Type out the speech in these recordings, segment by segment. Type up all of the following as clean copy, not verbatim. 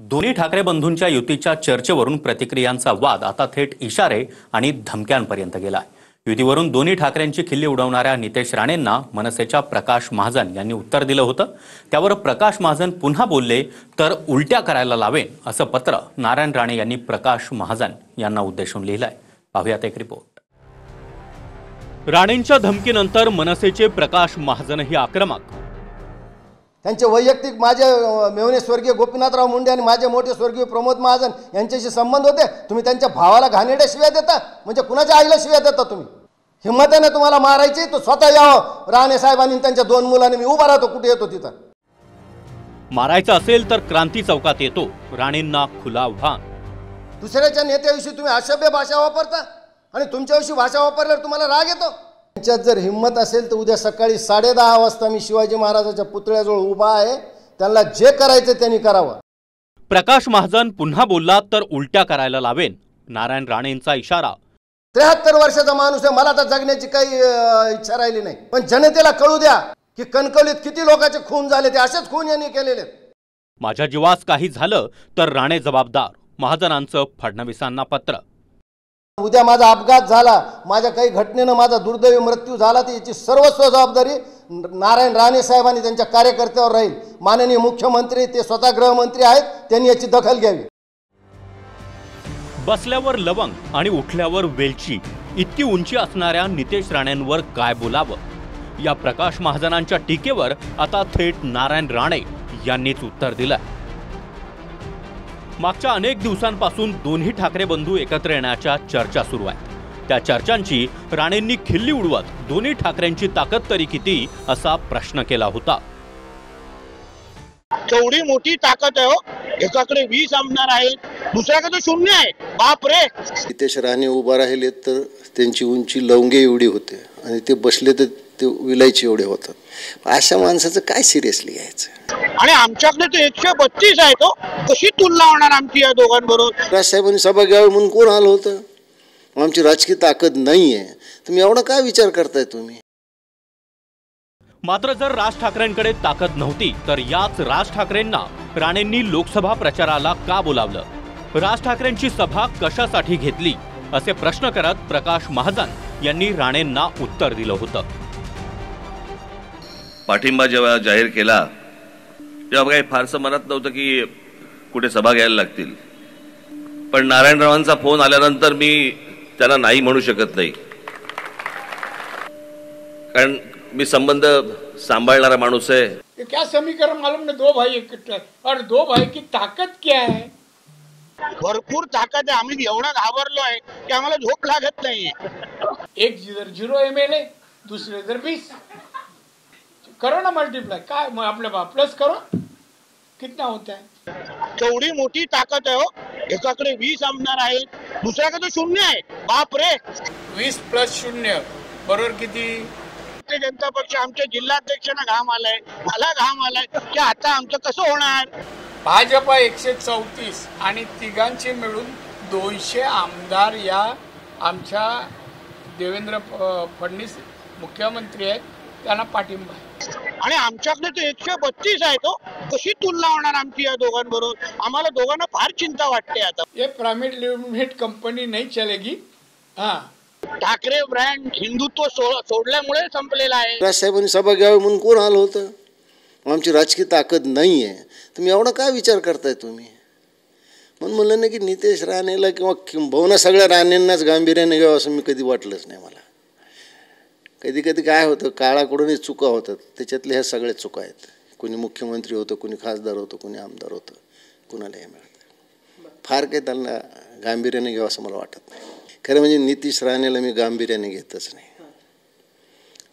दोन्ही ठाकरे बंधूंच्या युतीच्या चर्चेवरून प्रतिक्रियांचा वाद आता थेट इशारे आणि धमक्यांपर्यंत गेलाय। युतीवरून दोन्ही ठाकरेंची खिल्ली उडवणाऱ्या नितेश राणेंना मनसेच्या प्रकाश महाजन यांनी उत्तर दिलं होतं। त्यावर प्रकाश महाजन पुन्हा बोलले तर उलट्या करायला लावेन असं पत्र नारायण राणे यांनी प्रकाश महाजन यांना उद्देशून लिहिलंय। पाहूयात एक रिपोर्ट। राणेंच्या धमकीनंतर मनसेचे प्रकाश महाजनही आक्रमक। त्यांचे वैयक्तिक माझे मेवणे स्वर्गीय गोपीनाथराव मुंडे आणि माझे मोठे स्वर्गीय प्रमोद महाजन यांच्याशी संबंध होते। तुम्ही त्यांच्या भावाला घाणेरड्या शिव्या देता, म्हणजे कुणाच्या आईला शिव्या देता तुम्ही? हिम्मतीने तुम्हाला मारायची तर स्वतः यावं राणे साहेबांनी त्यांच्या दोन मुलांनी, मी उभा राहतो कुठे येतो तिथं। मारायचं असेल तर क्रांती चौकात येतो, राणेंना खुला आव्हान। दुसऱ्याच्या नेत्याविषयी तुम्ही अशभ्य भाषा वापरता आणि तुमच्याविषयी भाषा वापरल्यावर तुम्हाला राग येतो। त्यांच्यात जर हिम्मत असेल तर उद्या सकाळी 10:30 वाजता मी शिवाजी महाराजांच्या पुतळ्याजवळ उभा आहे, त्यांना जे करायचं त्यांनी करावं। प्रकाश महाजन पुन्हा बोलला तर उलट्या करायला लावेन, नारायण राणेंचा इशारा। 73 वर्षाचा माणूस आहे, मला तर जगण्याची काही इच्छा राहिली नाही, पण जनतेला कळू द्या की कणकवलीत किती लोकांचे खून झाले, ते असेच खून यांनी केलेले। माझ्या जीवास काही झालं तर राणे जबाबदार, महाजनांचं फडणवीसांना पत्र। उद्या माझा अपघात झाला, माझ्या काही घटनेनं माझा दुर्दैवी मृत्यू झाला तर याची सर्वस्व जबाबदारी नारायण राणे साहेबांनी त्यांच्या कार्यकर्त्यावर राहील। माननीय मुख्यमंत्री ते स्वतः गृहमंत्री आहेत, त्यांनी याची दखल घ्यावी। बसल्यावर लवंग आणि उठल्यावर वेलची इतकी उंची असणाऱ्या नितेश राणेंवर काय बोलावं? या प्रकाश महाजनांच्या टीकेवर आता थेट नारायण राणे यांनीच उत्तर दिलंय। मागच्या अनेक दिवसांपासून दोन्ही ठाकरे बंधू एकत्र येण्याच्या चर्चा सुरू आहेत। त्या चर्चांची राणेंनी खिल्ली उडवत दोन्ही ठाकरेंची ताकद तरी किती असा प्रश्न केला होता। केवढी मोठी ताकद आहे हो, एकाकडे 20 आमदार आहेत, दुसऱ्याकडे 0 आहे। बाप रे! नितेश राणे उभा राहिले तर त्यांची उंची लवंगे एवढी होते आणि ते बसले तर ते विलायची एवढे होतात। अशा माणसाचं काय सिरियसली घ्यायचं? आणि आमच्याकडे तर 132 आहे, तो कशी तुलना होणार आमची या दोघांबरोबर? राजसाहेबांनी सभा घ्यावी म्हणून कोण आलं होतं? आमची राजकीय ताकद नाहीये, तुम्ही एवढा काय विचार करताय तुम्ही? मात्र जर राज ठाकरेंकडे ताकद नव्हती तर याच राज ठाकरेंना राणेंनी लोकसभा प्रचाराला का बोलावलं? राज ठाकरेंची सभा कशासाठी घेतली असे प्रश्न करत प्रकाश महाजन यांनी राणेंना उत्तर दिलं होतं। पाठिंबा जेव्हा जाहीर केला तेव्हा काही फारसं मनात नव्हतं की कुठे सभा घ्यायला लागतील, पण नारायणरावांचा फोन आल्यानंतर मी त्यांना नाही म्हणू शकत नाही, कारण मी संबंध सांभाळणारा माणूस आहे। क्या समीकरण मालूम नहीं, दो भाई इकट्ठे और दो भाई की ताकत क्या है? भरपूर ताकद आहे। आम्ही एवढा घाबरलो आहे की आम्हाला झोप लागत नाहीये। एक जिधर 0 MLA, दूसरे इधर 20 करो ना मल्टीप्लाई, काय अपने प्लस करो, कितना होता है? केवढी मोठी ताकद आहे हो, एकाकडे 20 आमदार आहेत, दुसऱ्याकडे 0 आहे। बाप रे! 20 + 0 बरोबर किती? भारतीय जनता पक्ष आमच्या जिल्हाध्यक्षांना घाम आलाय, मला घाम आलाय की आता आमचं कसं होणार? भाजपा 134 आणि तिघांचे मिळून 200 आमदार या आमच्या देवेंद्र फडणवीस मुख्यमंत्री आहेत, त्यांना पाठिंबा आहे। आणि आमच्याकडे तर 132 आहे, तो कशी तुलना होणार आमची या दोघांबरोबर? आम्हाला दोघांना फार चिंता वाटते आता। ये प्राइवेट लिमिटेड कंपनी नहीं चलेगी। हाँ, ठाकरे ब्रँड हिंदुत्व सोडल्यामुळे संपलेला आहे। राजसाहेबांनी सभा घ्यावी म्हणून कोण आलं होतं? आमची राजकीय ताकद नाहीये, तुम्ही एवढा काय विचार करताय तुम्ही? म्हणून म्हणलं नाही की नितेश राणेला किंवा किंबहुना सगळ्या राणेंनाच गांभीर्याने घ्यावं असं मी कधी वाटलंच नाही मला। कधी कधी काय होतं, काळाकडूनही चुका होतात, त्याच्यातल्या ह्या सगळ्या चुका आहेत। कोणी मुख्यमंत्री होतं, कोणी खासदार होतं, कोणी आमदार होतं, कुणाला हे मिळतं। फार काही त्यांना गांभीर्याने घ्यावं असं मला वाटत नाही। खरं म्हणजे नितेश राणेला मी गांभीर्याने घेतच नाही।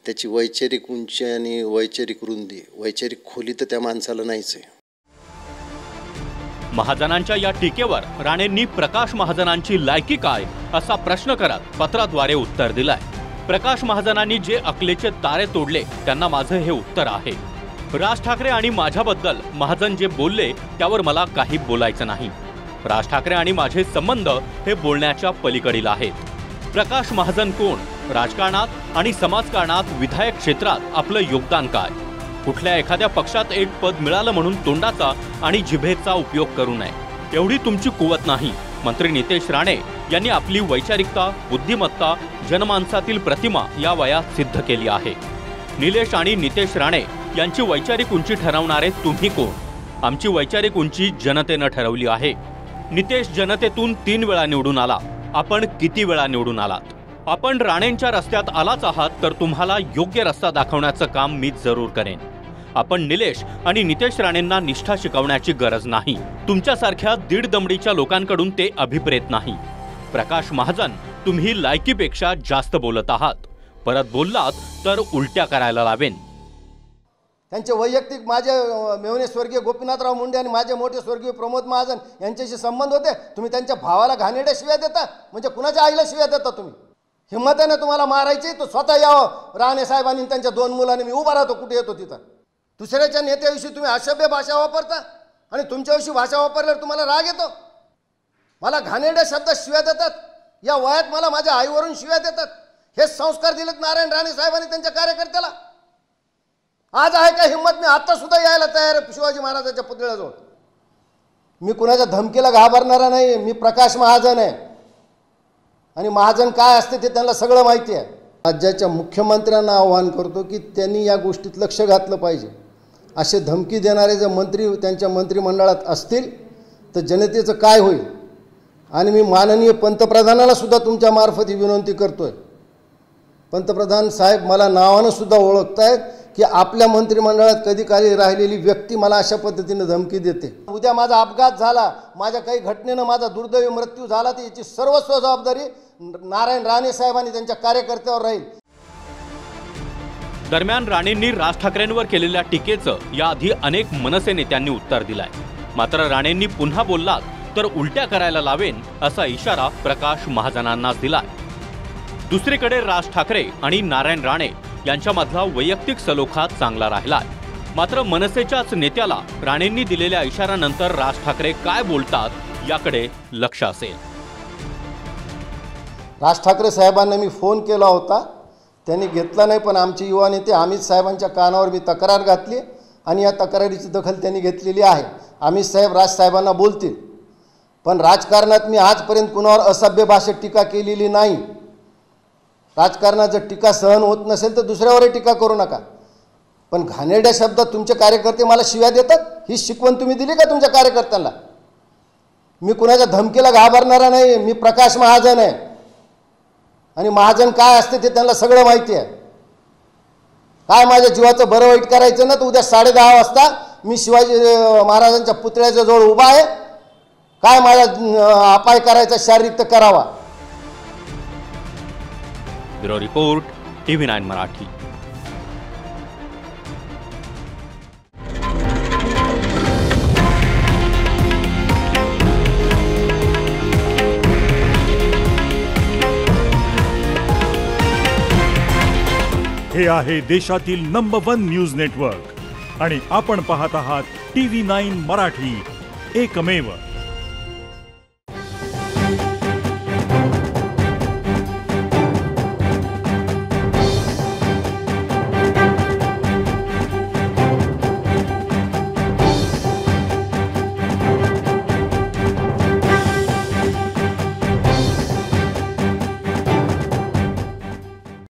त्याची वैचारिक उंची आणि वैचारिक रुंदी, वैचारिक खोली तर त्या माणसाला नाहीच आहे। महाजनांच्या या टीकेवर राणेंनी प्रकाश महाजनांची लायकी काय असा प्रश्न करत पत्राद्वारे उत्तर दिलंय। प्रकाश महाजनांनी जे अकलेचे तारे तोडले त्यांना माझं हे उत्तर आहे। राज ठाकरे आणि माझ्याबद्दल महाजन जे बोलले त्यावर मला काही बोलायचं नाही। राज ठाकरे आणि माझे संबंध हे बोलण्याच्या पलीकडील आहेत। प्रकाश महाजन कोण, राजकारणात आणि समाजकारणात विधायक क्षेत्रात आपलं योगदान काय, कुठल्या एखाद्या पक्षात एक पद मिळालं म्हणून तोंडाचा आणि जिभेचा उपयोग करू नये, एवढी तुमची कुवत नाही. मंत्री नितेश राणे यांनी आपली वैचारिकता, बुद्धिमत्ता, जनमानसातील प्रतिमा या वयात सिद्ध केली आहे. निलेश आणि नितेश राणे यांची वैचारिक उंची ठरवणारे तुम्ही कोण? आमची वैचारिक उंची जनतेनं ठरवली आहे. नितेश जनतेतून 3 वेळा निवडून आला. आपण किती वेळा निवडून आलात? आपण राणेंच्या रस्त्यात आलाच आहात तर तुम्हाला योग्य रस्ता दाखवण्याचं काम मी जरूर करेन. आपण निलेश आणि नितेश राणेंना निष्ठा शिकवण्याची गरज नाही. तुमच्यासारख्या दीड दमडीच्या लोकांकडून ते अभिप्रेत नाही. प्रकाश महाजन, तुम्ही लायकीपेक्षा जास्त बोलत आहात. परत बोललात तर उलट्या करायला लावेन. त्यांचे वैयक्तिक माझे मेवणे स्वर्गीय गोपीनाथराव मुंडे आणि माझे मोठे स्वर्गीय प्रमोद महाजन यांच्याशी संबंध होते. तुम्ही त्यांच्या भावाला घाणेरड्या शिव्या देता. म्हणजे कुणाच्या आईला शिव्या देता तुम्ही? हिंमत आहे ना तुम्हाला मारायची तर स्वतः यावं. राणे साहेबांनी त्यांच्या 2 मुलांनी मी उभा राहतो कुठे येतो तिथं. दुसऱ्याच्या नेत्याविषयी तुम्ही असभ्य भाषा वापरता आणि तुमच्याविषयी भाषा वापरल्यावर तुम्हाला राग येतो. मला घाणेरड्या शब्दात शिव्या देतात. या वयात मला माझ्या आईवरून शिव्या देतात. हे संस्कार दिलेत नारायण राणे साहेबांनी त्यांच्या कार्यकर्त्याला. आज आहे का हिंमत? मी आता सुद्धा यायला तयार आहे शिवाजी महाराजांच्या पुतळ्याजवळ. मी कुणाच्या धमकीला घाबरणारा नाही. मी प्रकाश महाजन आहे आणि महाजन काय असते ते त्यांना सगळं माहिती आहे. राज्याच्या मुख्यमंत्र्यांना आवाहन करतो की त्यांनी या गोष्टीत लक्ष घातलं पाहिजे. असे धमकी देणारे जर मंत्री त्यांच्या मंत्रिमंडळात असतील तर जनतेचं काय होईल? आणि मी माननीय पंतप्रधानाला सुद्धा तुमच्या मार्फत ही विनंती करतोय. पंतप्रधान साहेब मला नावानं सुद्धा ओळखतायत की आपल्या मंत्रिमंडळात कधी काळी राहिलेली व्यक्ती मला अशा पद्धतीने धमकी देते. उद्या माझा अपघात झाला, माझ्या काही घटनेनं माझा दुर्दैवी मृत्यू झाला तर याची सर्वस्व जबाबदारी नारायण राणे साहेबांनी त्यांच्या कार्यकर्त्यावर राहील. दरम्यान राणेंनी राज ठाकरेंवर केलेल्या टीकेचं याआधी अनेक मनसे नेत्यांनी उत्तर दिलंय. मात्र राणेंनी पुन्हा बोललात तर उलट्या करायला लावेन असा इशारा प्रकाश महाजनांना दिलाय. दुसरीकडे राज ठाकरे आणि नारायण राणे यांच्यामधला वैयक्तिक सलोखा चांगला राहिलाय. मात्र मनसेच्याच नेत्याला राणेंनी दिलेल्या इशाऱ्यानंतर राज ठाकरे काय बोलतात याकडे लक्ष असेल. राज ठाकरे साहेबांना मी फोन केला होता, त्यांनी घेतला नाही. पण आमचे युवा नेते अमित साहेबांच्या कानावर मी तक्रार घातली आणि या तक्रारीची दखल त्यांनी घेतलेली आहे. अमित साहेब राज साहेबांना बोलतील. पण राजकारणात मी आजपर्यंत कुणावर असभ्य भाषेत टीका केलेली नाही. राजकारणात जर टीका सहन होत नसेल तर दुसऱ्यावरही टीका करू नका. पण घाणेरड्या शब्दात तुमचे कार्यकर्ते मला शिव्या देतात, ही शिकवण तुम्ही दिली का तुमच्या कार्यकर्त्यांना? मी कुणाच्या धमकीला घाबरणारा नाही. मी प्रकाश महाजन आहे आणि महाजन काय असते ते त्यांना सगळं माहिती आहे. काय माझ्या जीवाचं बरं वाईट करायचं ना तर उद्या 10:30 वाजता मी शिवाजी महाराजांच्या पुतळ्याच्या जवळ उभा आहे. काय माझा अपाय करायचा शारीरिक तर करावा. Bureau report, TV9 Marathi. हे आहे देशातील नंबर 1 न्यूज नेटवर्क आणि आपण पाहत आहात TV9 मराठी, एकमेव.